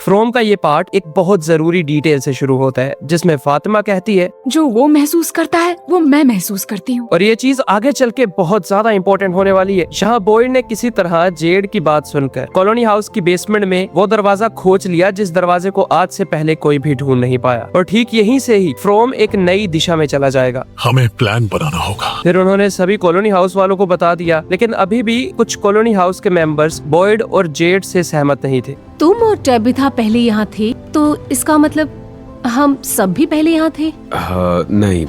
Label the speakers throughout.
Speaker 1: From का ये part एक बहुत जरूरी डिटेल से शुरू होता है जिसमें फातिमा कहती है
Speaker 2: जो वो महसूस करता है वो मैं महसूस करती हूँ।
Speaker 1: और ये चीज आगे चल के बहुत ज्यादा इंपॉर्टेंट होने वाली है। यहाँ बॉयड ने किसी तरह जेड की बात सुनकर कॉलोनी हाउस की बेसमेंट में वो दरवाजा खोज लिया जिस दरवाजे को आज से पहले कोई भी ढूंढ नहीं पाया। और ठीक यहीं से ही फ्रोम एक नई दिशा में चला जाएगा।
Speaker 3: हमें प्लान बनाना होगा।
Speaker 1: फिर उन्होंने सभी कॉलोनी हाउस वालों को बता दिया, लेकिन अभी भी कुछ कॉलोनी हाउस के मेंबर्स बॉयड और जेड से सहमत नहीं थे।
Speaker 4: तुम और टेबिथा पहले यहाँ थे, तो इसका मतलब हम सब भी पहले यहाँ थे?
Speaker 5: नहीं,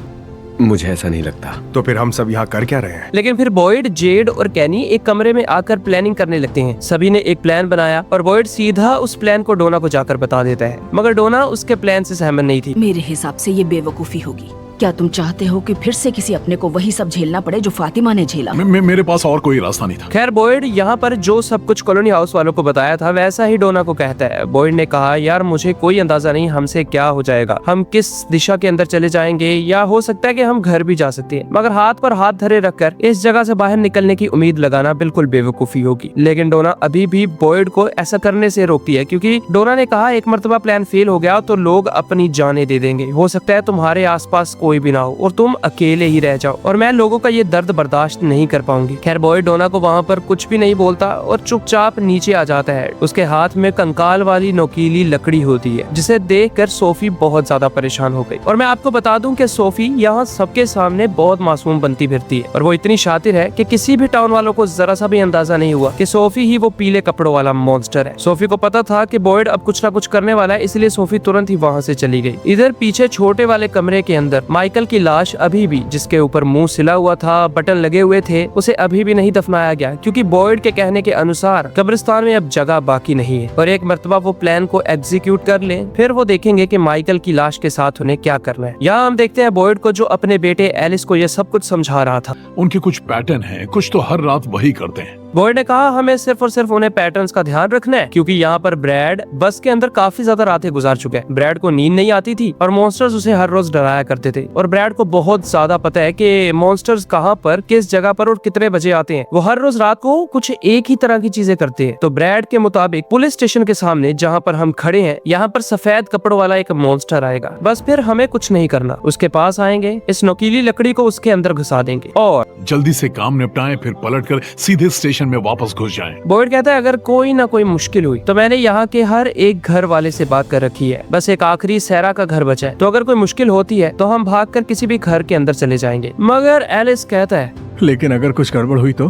Speaker 5: मुझे ऐसा नहीं लगता।
Speaker 6: तो फिर हम सब यहाँ कर क्या रहे हैं?
Speaker 1: लेकिन फिर बॉयड, जेड और कैनी एक कमरे में आकर प्लानिंग करने लगते हैं। सभी ने एक प्लान बनाया और बॉयड सीधा उस प्लान को डोना को जाकर बता देता है, मगर डोना उसके प्लान से सहमत नहीं थी।
Speaker 2: मेरे हिसाब से ये बेवकूफी होगी। क्या तुम चाहते हो कि फिर से किसी अपने को वही सब झेलना पड़े जो फातिमा ने झेला?
Speaker 3: मेरे पास और कोई रास्ता नहीं था।
Speaker 1: खैर बॉयड यहाँ पर जो सब कुछ कॉलोनी हाउस वालों को बताया था वैसा ही डोना को कहता है। बॉयड ने कहा, यार मुझे कोई अंदाजा नहीं हमसे क्या हो जाएगा, हम किस दिशा के अंदर चले जाएंगे, या हो सकता है कि हम घर भी जा सकते हैं, मगर हाथ पर हाथ धरे रखकर इस जगह से बाहर निकलने की उम्मीद लगाना बिल्कुल बेवकूफी होगी। लेकिन डोना अभी भी बॉयड को ऐसा करने से रोकती है, क्योंकि डोना ने कहा एक मर्तबा प्लान फेल हो गया तो लोग अपनी जानें दे देंगे, हो सकता है तुम्हारे आसपास कोई भी ना हो और तुम अकेले ही रह जाओ, और मैं लोगों का ये दर्द बर्दाश्त नहीं कर पाऊंगी। खैर बॉयड डोना को वहाँ पर कुछ भी नहीं बोलता और चुपचाप नीचे आ जाता है। उसके हाथ में कंकाल वाली नोकीली लकड़ी होती है, जिसे देखकर सोफी बहुत ज्यादा परेशान हो गई। और मैं आपको बता दूं कि सोफी यहाँ सबके सामने बहुत मासूम बनती फिरती है, और वो इतनी शातिर है कि किसी भी टाउन वालों को जरा सा भी अंदाजा नहीं हुआ कि सोफी ही वो पीले कपड़ों वाला मॉन्स्टर है। सोफी को पता था कि बॉयड अब कुछ ना कुछ करने वाला है, इसलिए सोफी तुरंत ही वहाँ से चली गई। इधर पीछे छोटे वाले कमरे के अंदर माइकल की लाश अभी भी, जिसके ऊपर मुंह सिला हुआ था, बटन लगे हुए थे, उसे अभी भी नहीं दफनाया गया, क्योंकि बॉयड के कहने के अनुसार कब्रिस्तान में अब जगह बाकी नहीं है। और एक मर्तबा वो प्लान को एग्जीक्यूट कर ले, फिर वो देखेंगे कि माइकल की लाश के साथ उन्हें क्या करना है। यहाँ हम देखते हैं बॉयड को जो अपने बेटे एलिस को यह सब कुछ समझा रहा था।
Speaker 3: उनके कुछ पैटर्न हैं, कुछ तो हर रात वही करते हैं।
Speaker 1: बॉयड ने कहा, हमें सिर्फ और सिर्फ उन्हें पैटर्न्स का ध्यान रखना है, क्योंकि यहाँ पर ब्रैड बस के अंदर काफी ज्यादा रातें गुजार चुके हैं। ब्रैड को नींद नहीं आती थी और मॉन्स्टर्स उसे हर रोज डराया करते थे, और ब्रैड को बहुत ज्यादा पता है कि मॉन्स्टर्स कहाँ पर, किस जगह पर और कितने बजे आते हैं। वो हर रोज रात को कुछ एक ही तरह की चीजें करते हैं। तो ब्रैड के मुताबिक पुलिस स्टेशन के सामने जहाँ पर हम खड़े हैं, यहाँ पर सफेद कपड़ों वाला एक मॉन्स्टर आएगा। बस फिर हमें कुछ नहीं करना, उसके पास आएंगे, इस नोकीली लकड़ी को उसके अंदर घुसा देंगे और
Speaker 3: जल्दी से काम निपटाएं, फिर पलटकर सीधे स्टेशन में वापस घुस जाएं।
Speaker 1: बॉयड कहता है, अगर कोई ना कोई मुश्किल हुई तो मैंने यहाँ के हर एक घर वाले से बात कर रखी है, बस एक आखिरी सैरा का घर बचा है, तो अगर कोई मुश्किल होती है तो हम भागकर किसी भी घर के अंदर चले जाएंगे। मगर एलिस कहता है,
Speaker 6: लेकिन अगर कुछ गड़बड़ हुई तो?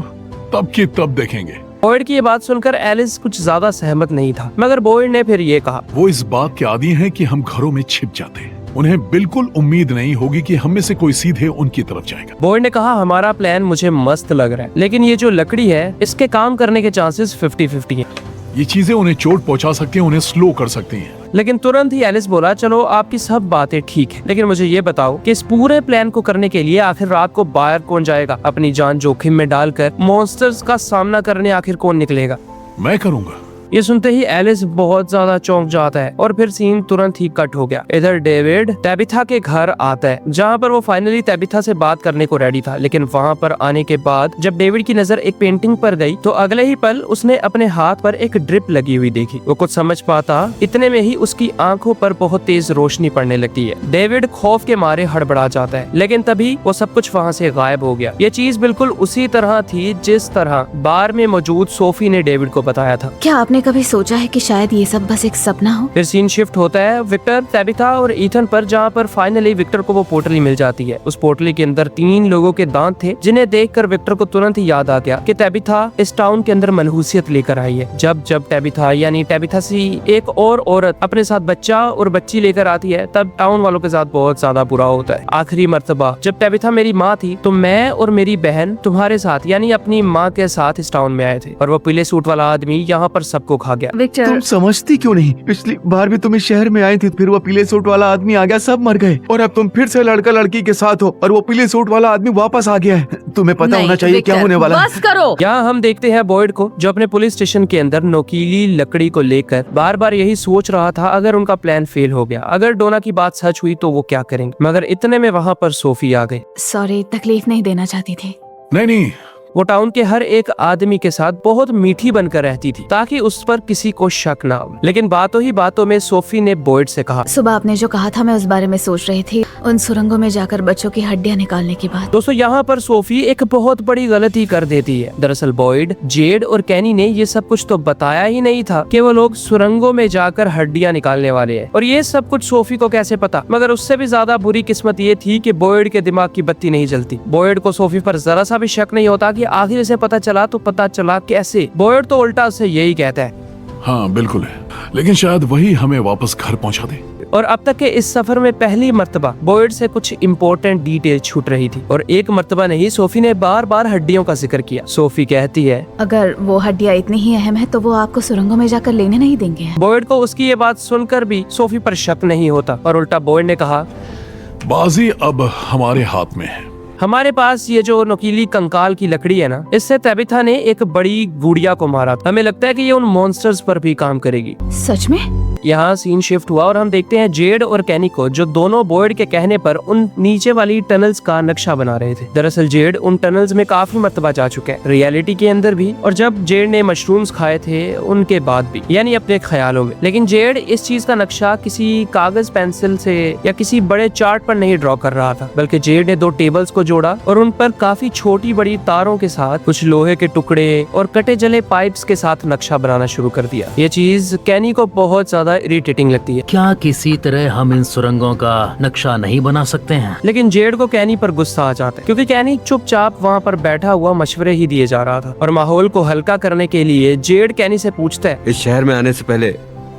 Speaker 3: तब की तब देखेंगे।
Speaker 1: बॉयड की ये बात सुनकर एलिस कुछ ज्यादा सहमत नहीं था, मगर बॉयड ने फिर ये कहा,
Speaker 3: वो इस बात के आदी हैं कि हम घरों में छिप जाते हैं। उन्हें बिल्कुल उम्मीद नहीं होगी कि हम में से कोई सीधे उनकी तरफ जाएगा।
Speaker 1: बॉयड ने कहा, हमारा प्लान मुझे मस्त लग रहा है, लेकिन ये जो लकड़ी है इसके काम करने के चांसेस 50-50 हैं।
Speaker 3: ये चीजें उन्हें चोट पहुंचा सकती हैं, उन्हें स्लो कर सकती हैं।
Speaker 1: लेकिन तुरंत ही एलिस बोला, चलो आपकी सब बातें ठीक है, लेकिन मुझे ये बताओ कि इस पूरे प्लान को करने के लिए आखिर रात को बाहर कौन जाएगा? अपनी जान जोखिम में डालकर मॉन्स्टर्स का सामना करने आखिर कौन निकलेगा?
Speaker 3: मैं करूंगा।
Speaker 1: ये सुनते ही एलिस बहुत ज्यादा चौंक जाता है और फिर सीन तुरंत ही कट हो गया। इधर डेविड टेबिथा के घर आता है, जहाँ पर वो फाइनली टेबिथा से बात करने को रेडी था, लेकिन वहाँ पर आने के बाद जब डेविड की नजर एक पेंटिंग पर गई तो अगले ही पल उसने अपने हाथ पर एक ड्रिप लगी हुई देखी। वो कुछ समझ पाता इतने में ही उसकी आंखों पर बहुत तेज रोशनी पड़ने लगती है। डेविड खौफ के मारे हड़बड़ा जाता है, लेकिन तभी वो सब कुछ वहाँ से गायब हो गया। ये चीज बिल्कुल उसी तरह थी जिस तरह बार में मौजूद सोफी ने डेविड को बताया था।
Speaker 2: क्या आपने कभी सोचा है कि शायद ये सब बस एक सपना हो?
Speaker 1: फिर सीन शिफ्ट होता है विक्टर, टेबिथा और ईथन पर, जहाँ पर फाइनली विक्टर को वो पोटली मिल जाती है। उस पोटली के अंदर 3 लोगों के दांत थे, जिन्हें देखकर विक्टर को तुरंत ही याद आ गया कि टेबिथा इस टाउन के अंदर मनहूसियत लेकर आई है। जब जब टेबिथा यानी टेबिथा सी एक और औरत अपने साथ बच्चा और बच्ची लेकर आती है, तब टाउन वालों के साथ बहुत ज्यादा बुरा होता है। आखिरी मर्तबा जब टेबिथा मेरी माँ थी तो मैं और मेरी बहन तुम्हारे साथ यानी अपनी माँ के साथ इस टाउन में आए थे, और वो पीले सूट वाला आदमी यहाँ पर सबको खा गया।
Speaker 4: विक्टर,
Speaker 6: तुम समझती क्यों नहीं? पिछली बार भी तुम इस शहर में आई थी, फिर वो पीले सूट वाला आदमी आ गया, सब मर गए, और अब तुम फिर से लड़का लड़की के साथ हो और वो पीले सूट वाला आदमी वापस आ गया है। तुम्हें पता होना चाहिए क्या होने वाला है।
Speaker 4: बस करो।
Speaker 1: यहाँ हम देखते हैं बॉयड को, जो अपने पुलिस स्टेशन के अंदर नोकीली लकड़ी को लेकर बार बार यही सोच रहा था, अगर उनका प्लान फेल हो गया, अगर डोना की बात सच हुई तो वो क्या करेंगे। मगर इतने में वहाँ पर सोफी आ गई।
Speaker 2: सॉरी, तकलीफ नहीं देना चाहती थी।
Speaker 3: नहीं,
Speaker 1: वो टाउन के हर एक आदमी के साथ बहुत मीठी बनकर रहती थी ताकि उस पर किसी को शक ना हो। लेकिन बातों ही बातों में सोफी ने बॉयड से कहा,
Speaker 2: सुबह आपने जो कहा था मैं उस बारे में सोच रही थी, उन सुरंगों में जाकर बच्चों की हड्डियां निकालने की बात।
Speaker 1: दोस्तों यहाँ पर सोफी एक बहुत बड़ी गलती कर देती है। दरअसल बॉयड, जेड और कैनी ने ये सब कुछ तो बताया ही नहीं था कि वो लोग सुरंगों में जाकर हड्डियां निकालने वाले हैं। और ये सब कुछ सोफी को कैसे पता? मगर उससे भी ज्यादा बुरी किस्मत ये थी कि बॉयड के दिमाग की बत्ती नहीं जलती। बॉयड को सोफी पर जरा सा भी शक नहीं होता कि आखिर से पता चला तो पता चला कैसे। बॉयड तो उल्टा से यही कहता है,
Speaker 3: हाँ बिल्कुल है, लेकिन शायद वही हमें वापस घर पहुंचा दे।
Speaker 1: और अब तक के इस सफर में पहली मर्तबा बॉयड से कुछ इम्पोर्टेंट डिटेल छूट रही थी। और एक मर्तबा नहीं, सोफी ने बार बार हड्डियों का जिक्र किया। सोफी कहती है,
Speaker 2: अगर वो हड्डियां इतनी ही अहम है तो वो आपको सुरंगों में जाकर लेने नहीं देंगे।
Speaker 1: बॉयड को उसकी ये बात सुनकर भी सोफी पर शक नहीं होता और उल्टा बॉयड ने कहा,
Speaker 3: बाजी अब हमारे हाथ में है।
Speaker 1: हमारे पास ये जो नुकीली कंकाल की लकड़ी है ना, इससे तबिथा ने एक बड़ी गुड़िया को मारा। हमें लगता है कि ये उन मॉन्स्टर्स पर भी काम करेगी।
Speaker 2: सच में?
Speaker 1: यहाँ सीन शिफ्ट हुआ और हम देखते हैं जेड और कैनी को, जो दोनों बॉयड के कहने पर उन नीचे वाली टनल्स का नक्शा बना रहे थे। दरअसल जेड उन टनल्स में काफी मर्तबा जा चुके हैं, रियलिटी के अंदर भी, और जब जेड ने मशरूम्स खाए थे उनके बाद भी, यानी अपने ख्यालों में। लेकिन जेड इस चीज का नक्शा किसी कागज पेंसिल से या किसी बड़े चार्ट पर नहीं ड्रॉ कर रहा था, बल्कि जेड ने 2 टेबल्स को जोड़ा और उन पर काफी छोटी बड़ी तारों के साथ कुछ लोहे के टुकड़े और कटे जले पाइप्स के साथ नक्शा बनाना शुरू कर दिया। ये चीज कैनी को बहुत ज्यादा इरिटेटिंग लगती है।
Speaker 7: क्या किसी तरह हम इन सुरंगों का नक्शा नहीं बना सकते हैं?
Speaker 1: लेकिन जेड को कैनी पर गुस्सा आ जाता है, क्योंकि कैनी चुपचाप वहाँ पर बैठा हुआ मशवरे ही दिए जा रहा था। और माहौल को हल्का करने के लिए जेड कैनी से पूछता है,
Speaker 5: इस शहर में आने से पहले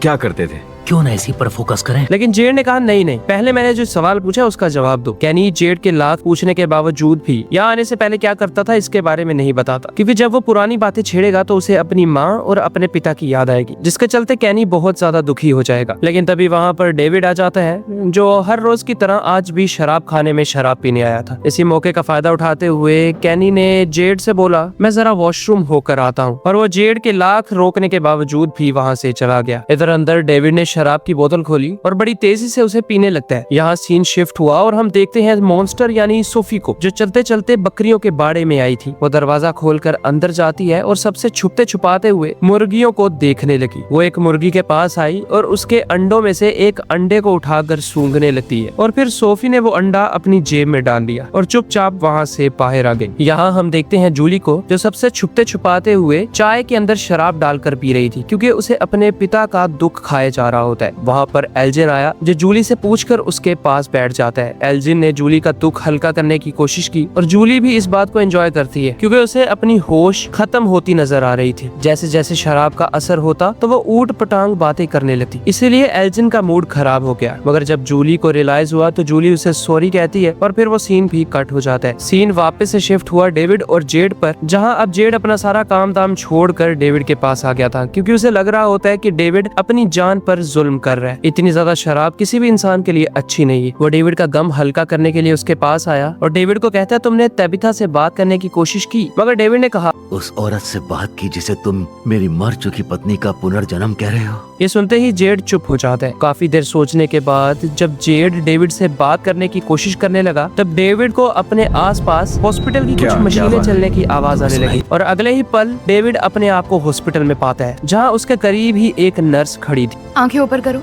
Speaker 5: क्या करते थे?
Speaker 7: क्यों न इसी पर फोकस करें?
Speaker 1: लेकिन जेड ने कहा, नहीं, पहले मैंने जो सवाल पूछा उसका जवाब दो। कैनी जेड के लाख पूछने के बावजूद भी यहाँ आने से पहले क्या करता था इसके बारे में नहीं बताता, क्योंकि जब वो पुरानी बातें छेड़ेगा तो उसे अपनी माँ और अपने पिता की याद आएगी, जिसके चलते कैनी बहुत ज्यादा दुखी हो जाएगा। लेकिन तभी वहाँ पर डेविड आ जाता है, जो हर रोज की तरह आज भी शराब खाने में शराब पीने आया था। इसी मौके का फायदा उठाते हुए कैनी ने जेड से बोला, मैं जरा वॉशरूम होकर आता हूँ, और वो जेड के लाख रोकने के बावजूद भी वहाँ से चला गया। इधर अंदर डेविड ने शराब की बोतल खोली और बड़ी तेजी से उसे पीने लगता है। यहाँ सीन शिफ्ट हुआ और हम देखते हैं मॉन्स्टर यानी सोफी को, जो चलते चलते बकरियों के बाड़े में आई थी। वो दरवाजा खोलकर अंदर जाती है और सबसे छुपते छुपाते हुए मुर्गियों को देखने लगी। वो एक मुर्गी के पास आई और उसके अंडों में से एक अंडे को उठाकर सूंघने लगती है, और फिर सोफी ने वो अंडा अपनी जेब में डाल लिया और चुपचाप वहाँ से बाहर आ गई। यहाँ हम देखते हैं जूली को, जो सबसे छुपते छुपाते हुए चाय के अंदर शराब डालकर पी रही थी, क्योंकि उसे अपने पिता का दुख खाया जा रहा होता है। वहाँ पर एल्जिन आया, जो जूली से पूछकर उसके पास बैठ जाता है। एल्जिन ने जूली का दुख हल्का करने की कोशिश की और जूली भी इस बात को एंजॉय करती है, क्योंकि उसे अपनी होश खत्म होती नजर आ रही थी। जैसे जैसे शराब का असर होता तो वो ऊट पटांग बातें करने लगती, इसीलिए एल्जिन का मूड खराब हो गया। मगर जब जूली को रियलाइज हुआ तो जूली उसे सॉरी कहती है और फिर वो सीन भी कट हो जाता है। सीन वापस से शिफ्ट हुआ डेविड और जेड पर, जहाँ अब जेड अपना सारा काम दाम छोड़कर डेविड के पास आ गया था, क्योंकि उसे लग रहा होता है कि डेविड अपनी जान पर जुल्म कर रहा है। इतनी ज्यादा शराब किसी भी इंसान के लिए अच्छी नहीं है। वो डेविड का गम हल्का करने के लिए उसके पास आया और डेविड को कहता है, तुमने तबिथा से बात करने की कोशिश की? मगर डेविड ने कहा,
Speaker 8: उस औरत से बात की जिसे तुम मेरी मर चुकी पत्नी का पुनर्जन्म कह रहे हो।
Speaker 1: ये सुनते ही जेड चुप हो जाता है। काफी देर सोचने के बाद जब जेड डेविड से बात करने की कोशिश करने लगा, तब डेविड को अपने आसपास हॉस्पिटल की कुछ मशीनें चलने की आवाज आने लगी, और अगले ही पल डेविड अपने आप को हॉस्पिटल में पाता है, जहाँ उसके करीब ही एक नर्स खड़ी थी।
Speaker 9: आंखें ऊपर करो,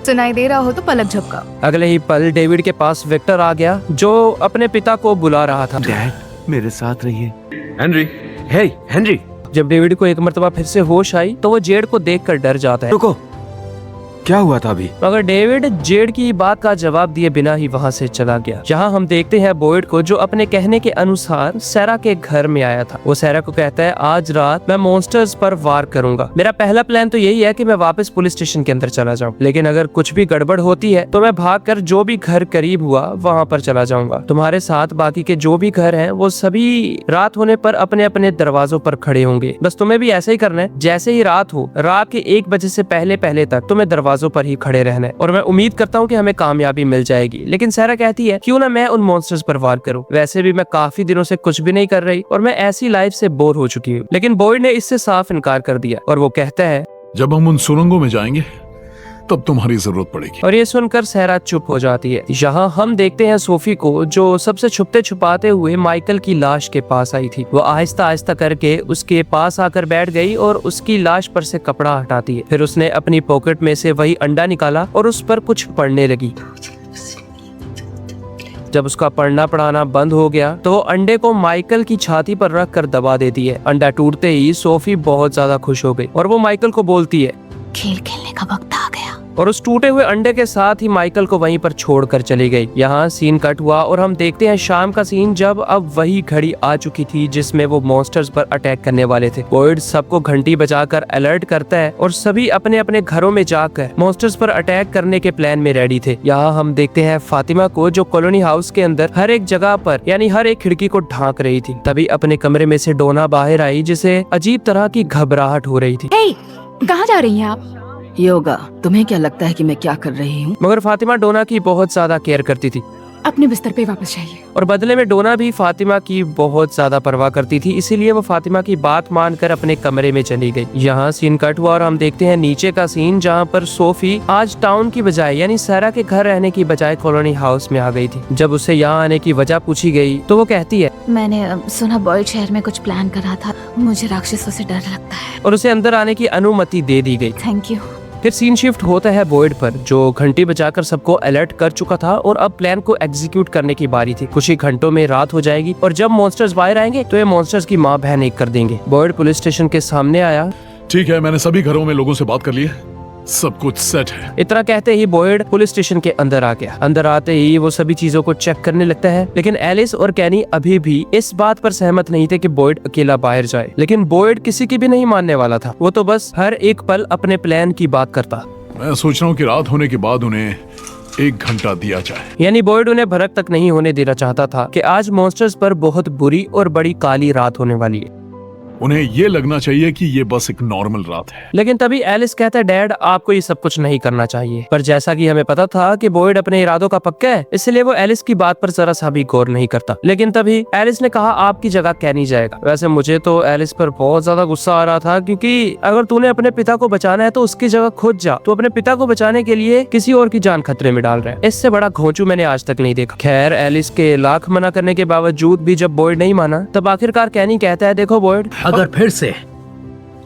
Speaker 9: सुनाई दे रहा हो तो पलक झपकाओ।
Speaker 1: अगले ही पल डेविड के पास विक्टर आ गया, जो अपने पिता को बुला रहा था।
Speaker 6: डैड, मेरे साथ रहिए।
Speaker 5: हेनरी, हे हेनरी।
Speaker 1: जब डेविड को एक मर्तबा फिर से होश आई तो वो जेड को देखकर डर जाता है।
Speaker 5: रुको, क्या हुआ था अभी?
Speaker 1: मगर डेविड जेड की बात का जवाब दिए बिना ही वहाँ से चला गया। जहाँ हम देखते हैं बॉयड को, जो अपने कहने के अनुसार सैरा के घर में आया था। वो सैरा को कहता है, आज रात मैं मॉन्स्टर्स पर वार करूंगा। मेरा पहला प्लान तो यही है कि मैं वापस पुलिस स्टेशन के अंदर चला जाऊं, लेकिन अगर कुछ भी गड़बड़ होती है तो मैं भागकर जो भी घर करीब हुआ वहाँ पर चला जाऊंगा। तुम्हारे साथ बाकी के जो भी घर हैं वो सभी रात होने पर अपने अपने दरवाजों पर खड़े होंगे। बस तुम्हें भी ऐसा ही करना है। जैसे ही रात हो, रात के 1 बजे से पहले पहले तक तुम्हें दरवाजों पर ही खड़े रहना है, और मैं उम्मीद करता हूँ कि हमें कामयाबी मिल जाएगी। लेकिन सैरा कहती है, क्यों ना मैं उन मॉन्स्टर्स पर वार करूं? वैसे भी मैं काफी दिनों से कुछ भी नहीं कर रही और मैं ऐसी लाइफ से बोर हो चुकी हूँ। लेकिन बॉयड ने इससे साफ इनकार कर दिया और वो कहता है,
Speaker 3: जब हम उन सुरंगों में जाएंगे तब तुम्हारी जरूरत पड़ेगी।
Speaker 1: और ये सुनकर सहरा चुप हो जाती है। यहाँ हम देखते हैं सोफी को, जो सबसे छुपते छुपाते हुए माइकल की लाश के पास आई थी। वो आहिस्ता आहिस्ता करके उसके पास आकर बैठ गई और उसकी लाश पर से कपड़ा हटाती है। फिर उसने अपनी पॉकेट में से वही अंडा निकाला और उस पर कुछ पढ़ने लगी। जब उसका पढ़ना पढ़ाना बंद हो गया तो वो अंडे को माइकल की छाती पर रख कर दबा देती है। अंडा टूटते ही सोफी बहुत ज्यादा खुश हो गई और वो माइकल को बोलती है,
Speaker 4: खेल खेलने का वक्त आ गया।
Speaker 1: और उस टूटे हुए अंडे के साथ ही माइकल को वहीं पर छोड़कर चली गई। यहाँ सीन कट हुआ और हम देखते हैं शाम का सीन, जब अब वही घड़ी आ चुकी थी जिसमें वो मॉन्स्टर्स पर अटैक करने वाले थे। बॉयड सबको घंटी बजाकर अलर्ट करता है और सभी अपने अपने घरों में जाकर मॉन्स्टर्स पर अटैक करने के प्लान में रेडी थे। यहाँ हम देखते हैं फातिमा को, जो कॉलोनी हाउस के अंदर हर एक जगह पर यानी हर एक खिड़की को ढांक रही थी। तभी अपने कमरे में से डोना बाहर आई, जिसे अजीब तरह की घबराहट हो रही थी।
Speaker 9: कहाँ जा रही हैं आप?
Speaker 2: योगा, तुम्हें क्या लगता है कि मैं क्या कर रही हूँ?
Speaker 1: मगर फातिमा डोना की बहुत ज्यादा केयर करती थी
Speaker 9: अपने बिस्तर पे वापस जाइए।
Speaker 1: और बदले में डोना भी फातिमा की बहुत ज्यादा परवाह करती थी, इसीलिए वो फातिमा की बात मानकर अपने कमरे में चली गई। यहाँ सीन कट हुआ और हम देखते हैं नीचे का सीन, जहाँ पर सोफी आज टाउन की बजाय यानी सहरा के घर रहने की बजाय कॉलोनी हाउस में आ गई थी। जब उससे यहाँ आने की वजह पूछी गई तो वो कहती है,
Speaker 4: मैंने सुना बॉयड शहर में कुछ प्लान करा था, मुझे राक्षसों से डर लगता है।
Speaker 1: और उसे अंदर आने की अनुमति दे दी गई।
Speaker 4: Thank you.
Speaker 1: फिर सीन शिफ्ट होता है बॉयड पर, जो घंटी बजाकर सबको अलर्ट कर चुका था और अब प्लान को एग्जीक्यूट करने की बारी थी। कुछ ही घंटों में रात हो जाएगी और जब मॉन्स्टर्स बाहर आएंगे तो ये मॉन्स्टर्स की माँ बहन एक कर देंगे। बॉयड पुलिस स्टेशन के सामने आया।
Speaker 3: ठीक है, मैंने सभी घरों में लोगों से बात कर ली है, सब कुछ सेट है।
Speaker 1: इतना कहते ही बॉयड पुलिस स्टेशन के अंदर आ गया। अंदर आते ही वो सभी चीजों को चेक करने लगता है, लेकिन एलिस और कैनी अभी भी इस बात पर सहमत नहीं थे कि बॉयड अकेला बाहर जाए। लेकिन बॉयड किसी की भी नहीं मानने वाला था। वो तो बस हर एक पल अपने प्लान की बात करता।
Speaker 3: मैं सोच रहा हूँ कि रात होने के बाद उन्हें 1 घंटा दिया जाए।
Speaker 1: यानी बॉयड उन्हें भनक तक नहीं होने देना चाहता था कि आज मॉन्स्टर्स पर बहुत बुरी और बड़ी काली रात होने वाली है।
Speaker 3: उन्हें ये लगना चाहिए कि ये बस एक नॉर्मल रात है।
Speaker 1: लेकिन तभी एलिस कहता है, डैड आपको ये सब कुछ नहीं करना चाहिए। पर जैसा कि हमें पता था कि बॉयड अपने इरादों का पक्का है, इसलिए वो एलिस की बात पर जरा सा भी गौर नहीं करता। लेकिन तभी एलिस ने कहा, आपकी जगह कैनी जाएगा। वैसे मुझे तो एलिस पर बहुत ज्यादा गुस्सा आ रहा था, क्योंकि अगर तूने अपने पिता को बचाना है तो उसकी जगह खुद जा। तो अपने पिता को बचाने के लिए किसी और की जान खतरे में डाल रहा है। इससे बड़ा घोंचू मैंने आज तक नहीं देखा। खैर, एलिस के लाख मना करने के बावजूद भी जब बॉयड नहीं माना, तब आखिरकार कैनी कहता है, देखो बॉयड,
Speaker 7: अगर फिर से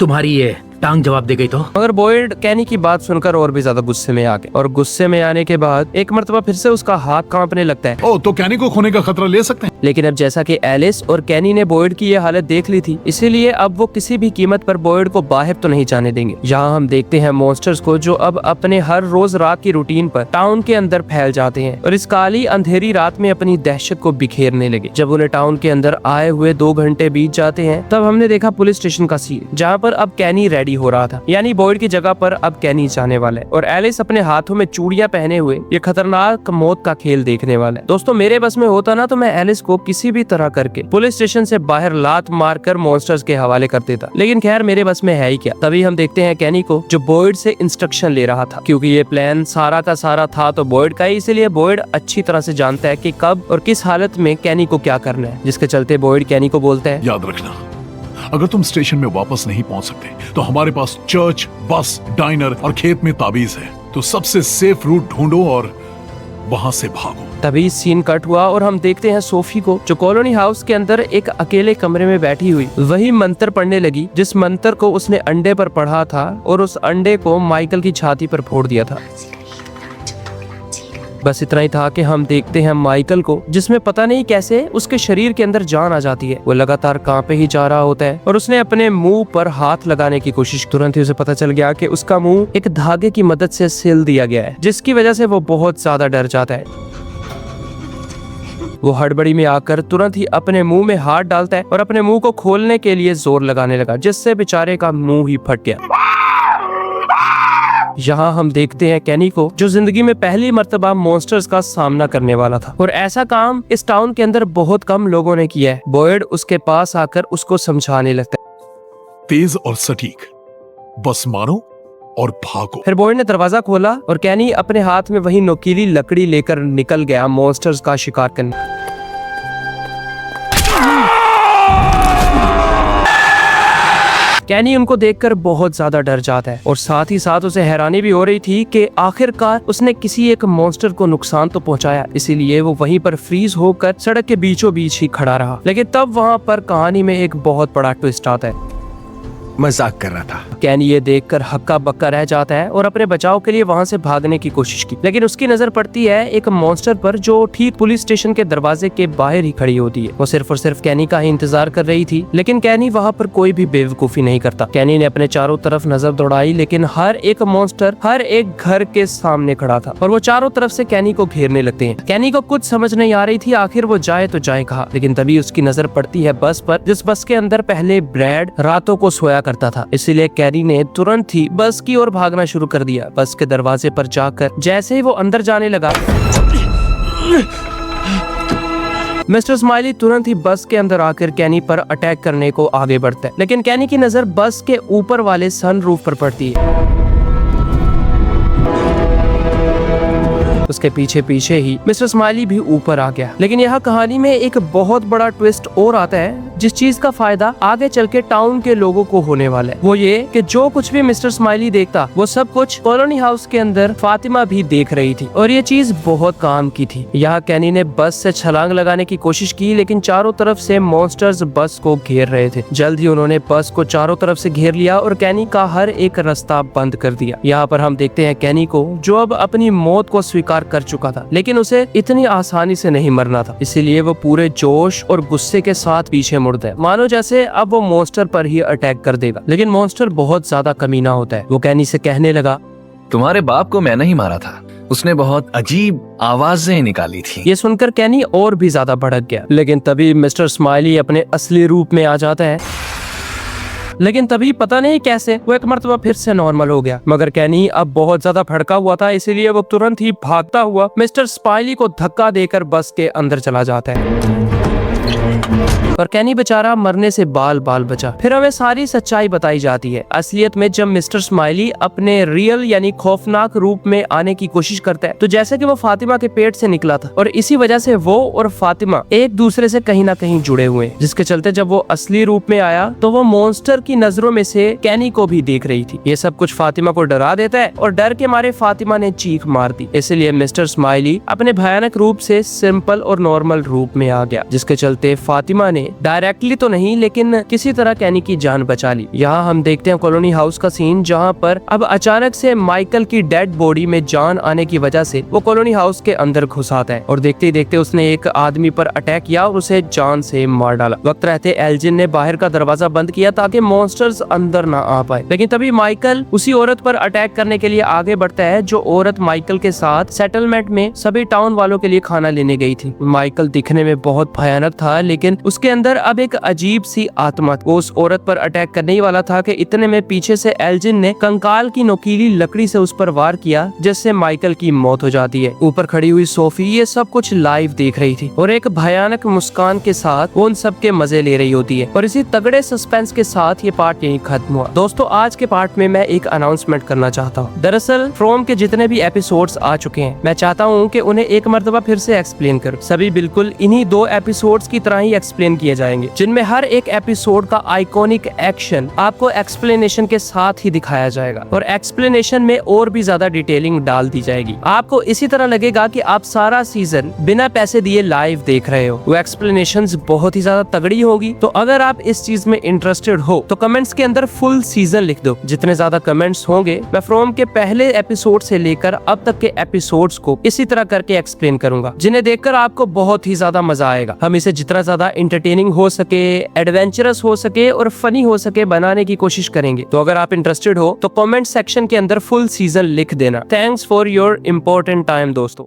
Speaker 7: तुम्हारी ये टांग जवाब दे गई तो?
Speaker 1: मगर बॉयड कैनी की बात सुनकर और भी ज्यादा गुस्से में आ गए। और गुस्से में आने के बाद एक मर्तबा फिर से उसका हाथ कांपने लगता है।
Speaker 3: ओ, तो कैनी को खोने का खतरा ले सकते हैं।
Speaker 1: लेकिन अब जैसा कि एलिस और कैनी ने बॉयड की ये हालत देख ली थी, इसीलिए अब वो किसी भी कीमत पर बॉयड को बाहर तो नहीं जाने देंगे। यहाँ हम देखते हैं मॉन्स्टर्स को, जो अब अपने हर रोज रात की रूटीन पर टाउन के अंदर फैल जाते हैं और इस काली अंधेरी रात में अपनी दहशत को बिखेरने लगे। जब उन्हें टाउन के अंदर आए हुए 2 घंटे बीत जाते हैं, तब हमने देखा पुलिस स्टेशन का सीन, जहाँ पर अब कैनी रेडी हो रहा था। यानी बॉयड की जगह पर अब कैनी जाने वाला है और एलिस अपने हाथों में चूड़ियां पहने हुए ये खतरनाक मौत का खेल देखने वाला है। दोस्तों, मेरे बस में होता ना तो मैं एलिस को किसी भी तरह करके पुलिस स्टेशन से बाहर लात मारकर मॉन्स्टर्स के हवाले कर देता। लेकिन खैर, मेरे बस में है ही क्या। तभी हम देखते हैं कैनी को, जो बॉयड से इंस्ट्रक्शन ले रहा था, क्योंकि ये प्लान सारा का सारा था तो बॉयड का ही, इसीलिए बॉयड अच्छी तरह से जानता है कि कब और किस हालत में कैनी को क्या करना है। जिसके चलते बॉयड कैनी को बोलता है,
Speaker 3: याद रखना, अगर तुम स्टेशन में वापस नहीं पहुंच सकते तो हमारे पास चर्च, बस, डाइनर और खेत में ताबीज है। तो सबसे सेफ रूट ढूंढो और वहां से भागो।
Speaker 1: तभी सीन कट हुआ और हम देखते हैं सोफी को, जो कॉलोनी हाउस के अंदर एक अकेले कमरे में बैठी हुई वही मंत्र पढ़ने लगी, जिस मंत्र को उसने अंडे पर पढ़ा था और उस अंडे को माइकल की छाती पर फोड़ दिया था। बस इतना ही था कि हम देखते हैं माइकल को, जिसमें पता नहीं कैसे उसके शरीर के अंदर जान आ जाती है। वो लगातार कांपे ही जा रहा होता है और उसने अपने मुंह पर हाथ लगाने की कोशिश। तुरंत ही उसे पता चल गया कि उसका मुंह एक धागे की मदद से सिल दिया गया है, जिसकी वजह से वो बहुत ज्यादा डर जाता है। वो हड़बड़ी में आकर तुरंत ही अपने मुंह में हाथ डालता है और अपने मुंह को खोलने के लिए जोर लगाने लगा, जिससे बेचारे का मुंह ही फट गया। यहाँ हम देखते हैं कैनी को, जो जिंदगी में पहली मर्तबा मॉन्स्टर्स का सामना करने वाला था और ऐसा काम इस टाउन के अंदर बहुत कम लोगों ने किया है। बॉयड उसके पास आकर उसको समझाने लगता है,
Speaker 3: तेज और सटीक, बस मारो और भागो।
Speaker 1: फिर बॉयड ने दरवाजा खोला और कैनी अपने हाथ में वही नोकीली लकड़ी लेकर निकल गया मॉन्स्टर्स का शिकार करने। कैनी उनको देखकर बहुत ज्यादा डर जाता है और साथ ही साथ उसे हैरानी भी हो रही थी कि आखिरकार उसने किसी एक मॉन्स्टर को नुकसान तो पहुंचाया, इसीलिए वो वहीं पर फ्रीज होकर सड़क के बीचों बीच ही खड़ा रहा। लेकिन तब वहाँ पर कहानी में एक बहुत बड़ा ट्विस्ट आता है।
Speaker 6: मजाक कर रहा था।
Speaker 1: कैनी ये देखकर हक्का बक्का रह जाता है और अपने बचाव के लिए वहाँ से भागने की कोशिश की, लेकिन उसकी नजर पड़ती है एक मॉन्स्टर पर जो ठीक पुलिस स्टेशन के दरवाजे के बाहर ही खड़ी होती है। वो सिर्फ और सिर्फ कैनी का ही इंतजार कर रही थी, लेकिन कैनी वहाँ पर कोई भी बेवकूफी नहीं करता। कैनी ने अपने चारों तरफ नजर दौड़ाई, लेकिन हर एक मॉन्स्टर हर एक घर के सामने खड़ा था और वो चारों तरफ से कैनी को घेरने लगते हैं। कैनी को कुछ समझ नहीं आ रही थी आखिर वो जाए तो जाए कहाँ, लेकिन तभी उसकी नजर पड़ती है बस पर, जिस बस के अंदर पहले ब्रैड रातों को सोया करता था। इसीलिए कैनी ने तुरंत ही बस की ओर भागना शुरू कर दिया। बस के दरवाजे पर जाकर जैसे ही वो अंदर जाने लगा, मिस्टर स्माइली तुरंत ही बस के अंदर आकर कैनी पर अटैक करने को आगे बढ़ता है, लेकिन कैनी की नजर बस के ऊपर वाले सनरूफ पर पड़ती है। उसके पीछे पीछे ही मिस्टर स्माइली भी ऊपर आ गया। लेकिन यहाँ कहानी में एक बहुत बड़ा ट्विस्ट और आता है, जिस चीज का फायदा आगे चल के टाउन के लोगों को होने वाला है। वो ये कि जो कुछ भी मिस्टर स्माइली देखता वो सब कुछ कॉलोनी हाउस के अंदर फातिमा भी देख रही थी और ये चीज बहुत काम की थी। यहाँ कैनी ने बस से छलांग लगाने की कोशिश की, लेकिन चारों तरफ से मॉन्स्टर्स बस को घेर रहे थे। जल्द ही उन्होंने बस को चारों तरफ से घेर लिया और कैनी का हर एक रास्ता बंद कर दिया। यहाँ पर हम देखते हैं कैनी को, जो अब अपनी मौत को स्वीकार कर चुका था, लेकिन उसे इतनी आसानी से नहीं मरना था। इसीलिए वो पूरे जोश और गुस्से के साथ पीछे मुड़ता है, मानो जैसे अब वो मॉन्स्टर पर ही अटैक कर देगा। लेकिन मॉन्स्टर बहुत ज्यादा कमीना होता है। वो कैनी से कहने लगा,
Speaker 10: तुम्हारे बाप को मैं नहीं मारा था, उसने बहुत अजीब आवाजें निकाली थी।
Speaker 1: ये सुनकर कैनी और भी ज्यादा भड़क गया, लेकिन तभी मिस्टर स्माइली अपने असली रूप में आ जाता है। लेकिन तभी पता नहीं कैसे वो एक मर्तबा फिर से नॉर्मल हो गया। मगर कैनी अब बहुत ज्यादा भड़का हुआ था, इसीलिए वो तुरंत ही भागता हुआ मिस्टर स्माइली को धक्का देकर बस के अंदर चला जाता है और कैनी बेचारा मरने से बाल बाल बचा। फिर हमें सारी सच्चाई बताई जाती है। असलियत में जब मिस्टर स्माइली अपने रियल यानी खौफनाक रूप में आने की कोशिश करता है, तो जैसे कि वो फातिमा के पेट से निकला था और इसी वजह से वो और फातिमा एक दूसरे से कहीं ना कहीं जुड़े हुए हैं, जिसके चलते जब वो असली रूप में आया तो वो मॉन्स्टर की नजरों में से कैनी को भी देख रही थी। ये सब कुछ फातिमा को डरा देता है और डर के मारे फातिमा ने चीख मार दी। इसलिए मिस्टर स्माइली अपने भयानक रूप से सिंपल और नॉर्मल रूप में आ गया, जिसके चलते फातिमा ने डायरेक्टली तो नहीं लेकिन किसी तरह कैनी की जान बचा ली। यहाँ हम देखते हैं कॉलोनी हाउस का सीन, जहाँ पर अब अचानक से माइकल की डेड बॉडी में जान आने की वजह से वो कॉलोनी हाउस के अंदर घुस आता है और देखते ही देखते उसने एक आदमी पर अटैक किया और उसे जान से मार डाला। वक्त रहते एल्जिन ने बाहर का दरवाजा बंद किया ताकि मॉन्स्टर्स अंदर ना आ पाए, लेकिन तभी माइकल उसी औरत पर अटैक करने के लिए आगे बढ़ता है, जो औरत माइकल के साथ सेटलमेंट में सभी टाउन वालों के लिए खाना लेने गई थी। माइकल दिखने में बहुत भयानक था, लेकिन उसके अंदर अब एक अजीब सी आत्मा वो उस औरत पर अटैक करने ही वाला था कि इतने में पीछे से एल्जिन ने कंकाल की नोकीली लकड़ी से उस पर वार किया, जिससे माइकल की मौत हो जाती है। ऊपर खड़ी हुई सोफी ये सब कुछ लाइव देख रही थी और एक भयानक मुस्कान के साथ वो उन सब के मजे ले रही होती है। और इसी तगड़े सस्पेंस के साथ ये पार्ट यहीं खत्म हुआ। दोस्तों, आज के पार्ट में मैं एक अनाउंसमेंट करना चाहता हूँ। दरअसल फ्रॉम के जितने भी एपिसोड्स आ चुके हैं, मैं चाहता हूँ कि उन्हें एक मर्तबा फिर से एक्सप्लेन करूँ। सभी बिल्कुल इन्हीं 2 एपिसोड्स की तरह ही एक्सप्लेन किए जाएंगे, जिनमें हर एक एपिसोड का आइकॉनिक एक्शन आपको एक्सप्लेनेशन के साथ ही दिखाया जाएगा और एक्सप्लेनेशन में और भी ज्यादा डिटेलिंग डाल दी जाएगी। आपको इसी तरह लगेगा कि आप सारा सीजन बिना पैसे दिए लाइव देख रहे हो। वो एक्सप्लेनेशंस बहुत ही ज्यादा तगड़ी होगी। तो अगर आप इस चीज में इंटरेस्टेड हो तो कमेंट्स के अंदर फुल सीजन लिख दो। जितने ज्यादा कमेंट्स होंगे मैं फ्रॉम के पहले एपिसोड से लेकर अब तक के एपिसोड्स को इसी तरह करके एक्सप्लेन करूंगा, जिन्हें देखकर आपको बहुत ही ज्यादा मजा आएगा। हम इसे जितना ज्यादा एंटरटेनिंग हो सके, एडवेंचरस हो सके और फनी हो सके बनाने की कोशिश करेंगे। तो अगर आप इंटरेस्टेड हो तो कमेंट सेक्शन के अंदर फुल सीजन लिख देना। Thanks for your important time दोस्तों।